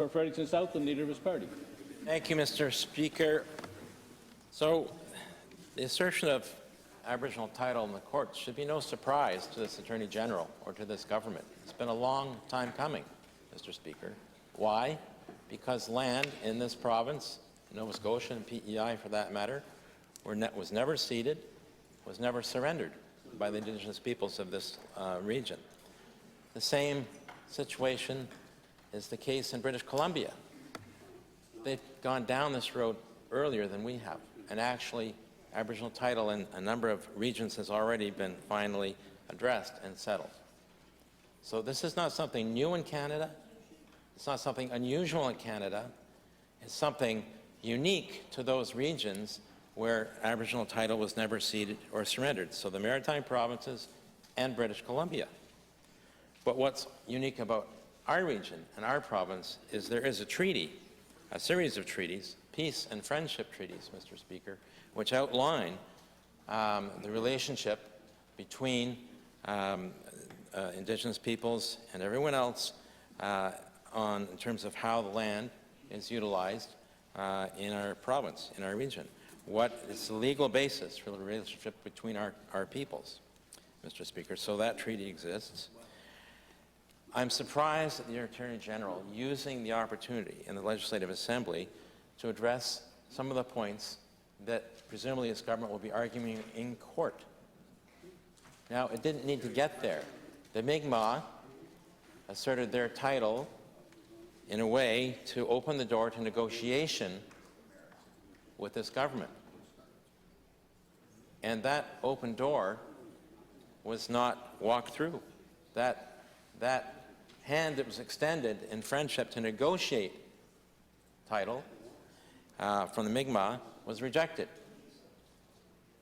For Fredericton-South, the Leader of his party. Thank you, Mr. Speaker. So, the assertion of Aboriginal title in the courts should be no surprise to this Attorney General or to this government. It's been a long time coming, Mr. Speaker. Why? Because land in this province, Nova Scotia and PEI for that matter, was never ceded, was never surrendered by the Indigenous peoples of this region. The same situation is the case in British Columbia. They've gone down this road earlier than we have, and actually Aboriginal title in a number of regions has already been finally addressed and settled. So this is not something new in Canada. It's not something unusual in Canada. It's something unique to those regions where Aboriginal title was never ceded or surrendered, so the Maritime Provinces and British Columbia. But what's unique about our region and our province is there is a treaty, a series of treaties, peace and friendship treaties, Mr. Speaker, which outline the relationship between Indigenous peoples and everyone else in terms of how the land is utilized in our province, in our region. What is the legal basis for the relationship between our peoples, Mr. Speaker? So that treaty exists. I'm surprised at the Attorney General using the opportunity in the Legislative Assembly to address some of the points that presumably his government will be arguing in court. Now, it didn't need to get there. The Mi'kmaq asserted their title in a way to open the door to negotiation with this government. And that open door was not walked through. That hand that was extended in friendship to negotiate title from the Mi'kmaq was rejected.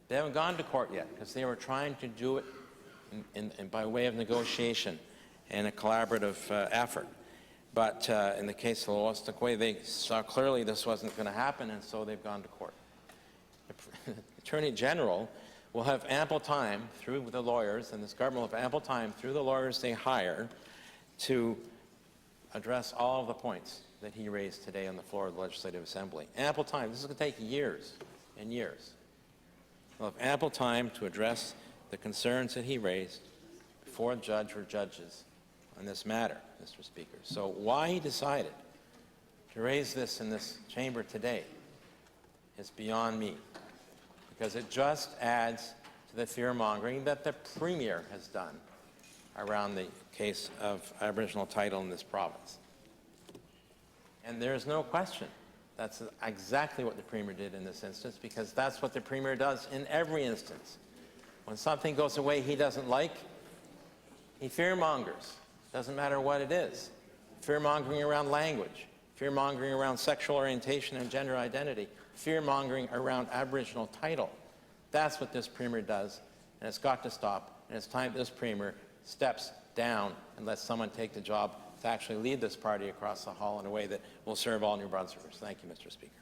They haven't gone to court yet because they were trying to do it by way of negotiation and a collaborative effort. But in the case of Wolastoqey, they saw clearly this wasn't going to happen, and so they've gone to court. The Attorney General will have ample time through the lawyers, and this government will have ample time through the lawyers they hire to address all of the points that he raised today on the floor of the Legislative Assembly. Ample time. This is going to take years and years. We'll have ample time to address the concerns that he raised before a judge or judges on this matter, Mr. Speaker. So why he decided to raise this in this chamber today is beyond me, because it just adds to the fear-mongering that the Premier has done around the case of Aboriginal title in this province. And there is no question that's exactly what the Premier did in this instance, because that's what the Premier does in every instance. When something goes away he doesn't like, he fear-mongers. Doesn't matter what it is. Fear-mongering around language, fear-mongering around sexual orientation and gender identity, fear-mongering around Aboriginal title. That's what this Premier does, and it's got to stop, and it's time this Premier steps down and lets someone take the job to actually lead this party across the hall in a way that will serve all New Brunswickers. Thank you, Mr. Speaker.